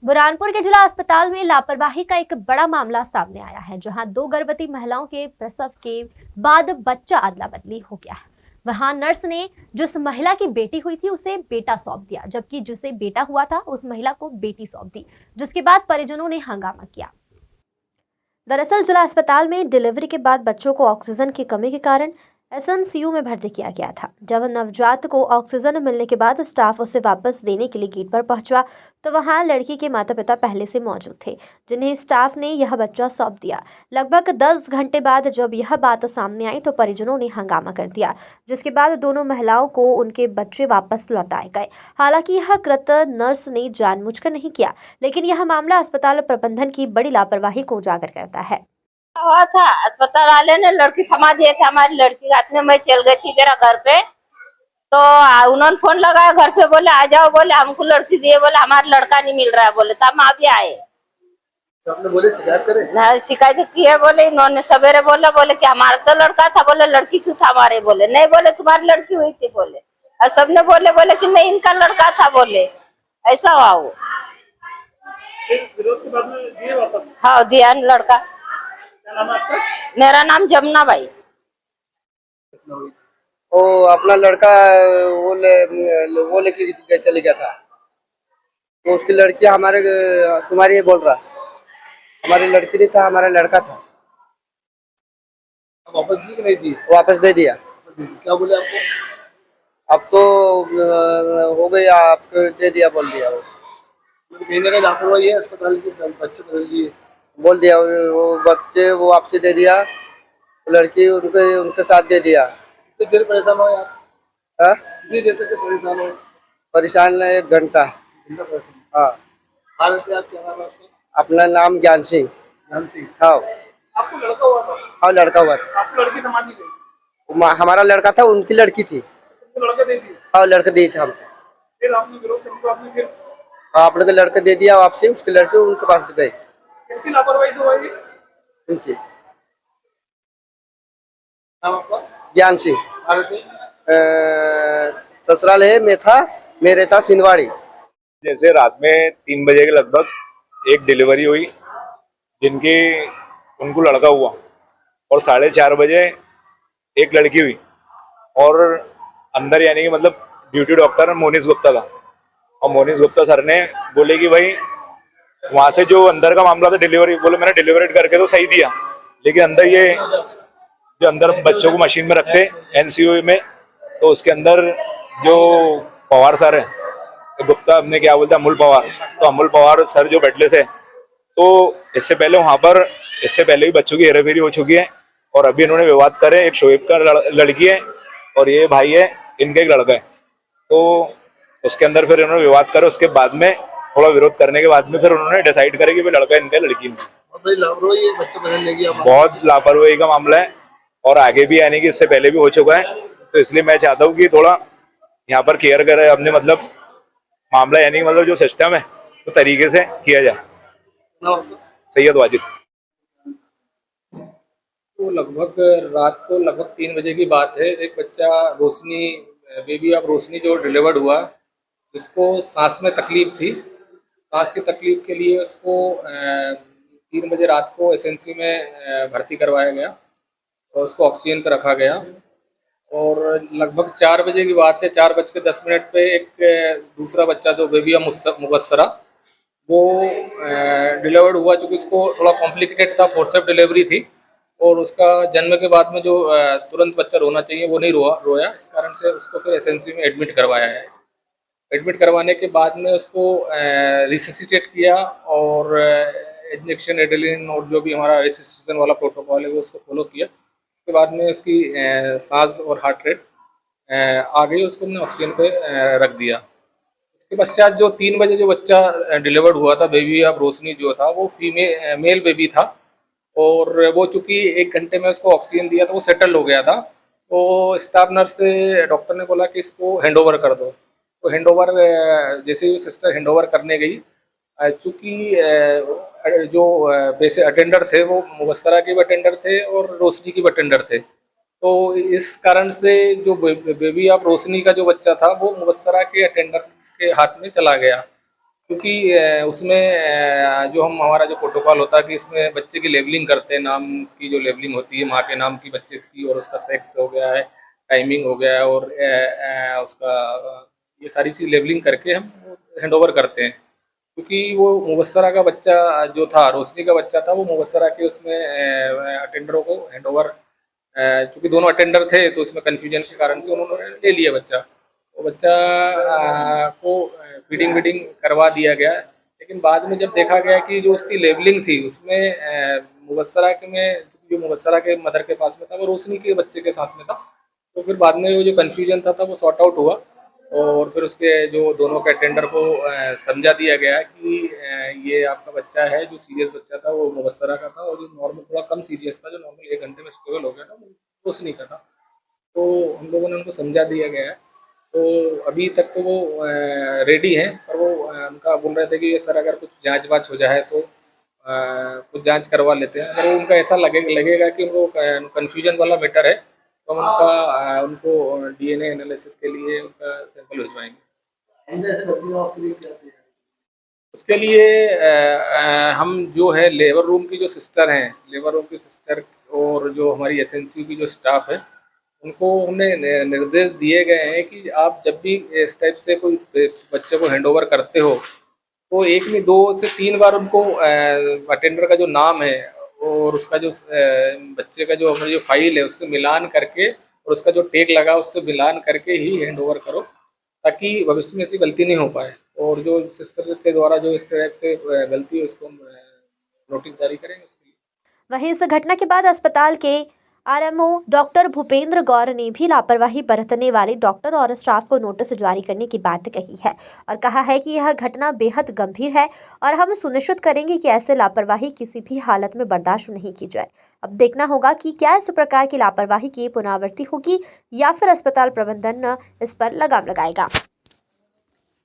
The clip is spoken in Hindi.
बुरहानपुर के जिला अस्पताल में लापरवाही का एक बड़ा मामला सामने आया है, जहां दो गर्भवती महिलाओं के प्रसव के बाद बच्चा अदला बदली हो गया है। वहां नर्स ने जिस महिला की बेटी हुई थी उसे बेटा सौंप दिया, जबकि जिसे बेटा हुआ था उस महिला को बेटी सौंप दी, जिसके बाद परिजनों ने हंगामा किया। दरअसल जिला अस्पताल में डिलीवरी के बाद बच्चों को ऑक्सीजन की कमी के कारण एसएनसीयू में भर्ती किया गया था। जब नवजात को ऑक्सीजन मिलने के बाद स्टाफ उसे वापस देने के लिए गेट पर पहुंचा, तो वहां लड़की के माता पिता पहले से मौजूद थे, जिन्हें स्टाफ ने यह बच्चा सौंप दिया। लगभग 10 घंटे बाद जब यह बात सामने आई तो परिजनों ने हंगामा कर दिया, जिसके बाद दोनों महिलाओं को उनके बच्चे वापस लौटाए गए। हालांकि यह कृत्य नर्स ने जानबूझकर नहीं किया, लेकिन यह मामला अस्पताल प्रबंधन की बड़ी लापरवाही को उजागर करता है। हुआ था, अस्पताल वाले ने लड़की थमा दिए थे हमारी लड़की के हाथ में। मैं चल गई थी जरा घर पे, तो उन्होंने फोन लगाया घर पे, बोले आ जाओ, बोले हमको लड़की दिए, बोले हमारा लड़का नहीं मिल रहा है, बोले तब हम अभी आए। तो आपने बोले शिकायत करे? ना शिकायत की है, बोले इन्होंने सवेरे बोले कि हमारा तो लड़का था, बोले लड़की क्यों था हमारे, बोले नहीं, बोले तुम्हारी लड़की हुई थी, बोले और सबने बोले कि नहीं इनका लड़का था, बोले ऐसा हुआ। वो विरोध के बाद में दिए वापस? हाँ दिया लड़का। क्या नाम है आपका? मेरा नाम जमुना बाई। वो अपना लड़का वो लेके चले गया था, तो उसकी लड़की हमारे तुम्हारी बोल रहा, हमारी लड़की नहीं था, हमारा लड़का था। अब वापस दी कि नहीं दी? वापस दे दिया। क्या बोले आपको? अब तो हो गई, आपको दे दिया बोल दिया। वो कहीं ना कहीं लापरवाही है अस्पताल की, बच्चे बदल दिए। बोल दिया, वो बच्चे वो वापसी दे दिया, लड़की उनके साथ दे दिया। कितनी देर परेशान हो आप? हाँ? कितनी देर तक परेशान हो? परेशान 1 घंटा। घंटा परेशान। हाँ। हालत है, आप क्या नाम है उसका? अपना नाम ज्ञान सिंह। ध्यान सिंह। हाँ। आपको लड़का हुआ था? हाँ, लड़का हुआ था। आपको लड़की थमा दी गई? हमारा लड़का था, उनकी लड़की थी। तुमको लड़का दे दी? हाँ, लड़का दी थी हमको। फिर आपने विरोध करने को आपने फिर आप लोग लड़के दे दिया वापसी, उसके लड़के उनके पास गए। किसकी लापरवाही से हुआ ये? उनकी नाम आपका? ज्ञान सिंह। भारत है? ससुराल है मेथा, मेरे था सिंधवाड़ी। जैसे रात में 3 बजे के लगभग एक डिलीवरी हुई, जिनकी उनको लड़का हुआ, और 4:30 बजे एक लड़की हुई, और अंदर यानी कि मतलब ड्यूटी डॉक्टर मोनीश गुप्ता था, और मोनीश गुप्ता सर ने बोले कि भाई वहां से जो अंदर का मामला था डिलीवरी, बोले मैंने डिलीवरी करके तो सही दिया, लेकिन अंदर ये जो अंदर बच्चों को मशीन में रखते एनसीयू में, तो उसके अंदर जो पवार सर है, गुप्ता हमने क्या बोलते अमूल पवार, तो अमूल पवार सर जो बैठले से, तो इससे पहले वहां पर इससे पहले भी बच्चों की हेराफेरी हो चुकी है, और अभी इन्होंने विवाद करे। एक शोएब का लड़की है और ये भाई है, इनका एक लड़का है, तो उसके अंदर फिर इन्होंने विवाद करे। उसके बाद में थोड़ा विरोध करने के बाद में फिर उन्होंने डिसाइड करे कि भाई लड़का इनका, लड़की इनकी। और बड़ी लापरवाही है बच्चे बदलने की। बहुत लापरवाही का मामला है, और आगे भी यानी कि इससे पहले भी हो चुका है, तो इसलिए मैं चाहता हूँ कि थोड़ा यहाँ पर केयर करे अपने, मतलब मामला यानी कि मतलब जो सिस्टम है तो तरीके से किया जाए। सैयद वाजिद। तो लगभग रात को लगभग 3 बजे की बात है। एक बच्चा रोशनी, बेबी ऑफ रोशनी जो डिलीवर्ड हुआ, जिसको सांस में तकलीफ थी। सांस की तकलीफ के लिए उसको 3 बजे रात को एसएनसी में भर्ती करवाया गया और उसको ऑक्सीजन पर रखा गया। और लगभग 4 बजे की बात है, 4:10 पे एक दूसरा बच्चा जो बेबी मुबस्सरा, वो डिलीवर्ड हुआ। चूँकि उसको थोड़ा कॉम्प्लिकेटेड था, फोर्सेप डिलीवरी थी, और उसका जन्म के बाद में जो तुरंत बच्चा रोना चाहिए वो नहीं रोया। इस कारण से उसको फिर एसएनसी में एडमिट करवाया है। एडमिट करवाने के बाद में उसको रिससिटेट किया, और इंजेक्शन एड्रेनलिन और जो भी हमारा रिससिटेशन वाला प्रोटोकॉल है वो उसको फॉलो किया। उसके बाद में उसकी सांस और हार्ट रेट आ गई, उसको हमने ऑक्सीजन पे रख दिया। उसके पश्चात जो 3 बजे जो बच्चा डिलीवर्ड हुआ था, बेबी ऑफ रोशनी जो था, वो मेल बेबी था, और वो चूँकि 1 घंटे में उसको ऑक्सीजन दिया तो वो सेटल हो गया था। तो स्टाफ नर्स से डॉक्टर ने बोला कि इसको हैंडओवर कर दो। तो हैंडओवर जैसे ही सिस्टर हैंडओवर करने गई, चूँकि जो वैसे अटेंडर थे वो मुबस्सरा के भी अटेंडर थे और रोशनी के भी अटेंडर थे। तो इस कारण से जो बेबी ऑफ रोशनी का जो बच्चा था वो मुबस्सरा के अटेंडर के हाथ में चला गया। क्योंकि उसमें जो हमारा जो प्रोटोकॉल होता है कि इसमें बच्चे की लेबलिंग करते हैं, नाम की जो लेबलिंग होती है, माँ के नाम की बच्चे की, और उसका सेक्स हो गया है, टाइमिंग हो गया है, और उसका ये सारी चीज़ लेबलिंग करके हम हैंड ओवर करते हैं। क्योंकि वो मुबस्सरा का बच्चा जो था, रोशनी का बच्चा था, वो मुबस्सरा के उसमें अटेंडरों को हैंड ओवर, चूँकि दोनों अटेंडर थे तो उसमें कन्फ्यूजन के कारण से उन्होंने ले लिया बच्चा। वो बच्चा को फीडिंग वीडिंग करवा दिया गया, लेकिन बाद में जब देखा गया कि जो उसकी लेबलिंग थी उसमें मुबस्सरा के में, जो मुबस्सरा के मदर के पास में था वो रोशनी के बच्चे के साथ में था। तो फिर बाद में वो जो कन्फ्यूजन था वो सॉर्ट आउट हुआ, और फिर उसके जो दोनों के अटेंडर को समझा दिया गया कि ये आपका बच्चा है, जो सीरियस बच्चा था वो मुबस्सरा का था, और जो नॉर्मल थोड़ा कम सीरियस था, जो नॉर्मल 1 घंटे में स्टेबल हो गया था, वो रोशनी का था। तो हम लोगों ने उनको समझा दिया गया है। तो अभी तक तो वो रेडी हैं, पर वो उनका बोल रहे थे कि सर अगर कुछ जांच वाच हो जाए तो कुछ जांच करवा लेते हैं। अगर उनका ऐसा लगेगा कि उनको कन्फ्यूजन वाला मैटर है तो हम उनको डीएनए एनालिसिस के लिए उनका सैंपल भिजवाएंगे। उसके लिए हम जो है लेबर रूम की जो सिस्टर हैं, लेबर रूम की सिस्टर और जो हमारी एसएनसीयू की जो स्टाफ है, उनको हमने निर्देश दिए गए हैं कि आप जब भी इस टाइप से कोई बच्चे को हैंडओवर करते हो तो 1 नहीं 2 से 3 बार उनको अटेंडर का जो नाम है और उसका जो बच्चे का जो हमारी जो फाइल है उससे मिलान करके, और उसका जो टैग लगा उससे मिलान करके ही हैंडओवर करो, ताकि भविष्य में ऐसी गलती नहीं हो पाए। और जो सिस्टर के द्वारा जो इस तरह से गलती है उसको हम नोटिस जारी करेंगे उसके लिए। वहीं इस घटना के बाद अस्पताल के आरएमओ डॉक्टर भूपेंद्र गौर ने भी लापरवाही बरतने वाले डॉक्टर और स्टाफ को नोटिस जारी करने की बात कही है और कहा है कि यह घटना बेहद गंभीर है और हम सुनिश्चित करेंगे कि ऐसे लापरवाही किसी भी हालत में बर्दाश्त नहीं की जाए। अब देखना होगा कि क्या इस प्रकार की लापरवाही की पुनरावृत्ति होगी या फिर अस्पताल प्रबंधन इस पर लगाम लगाएगा।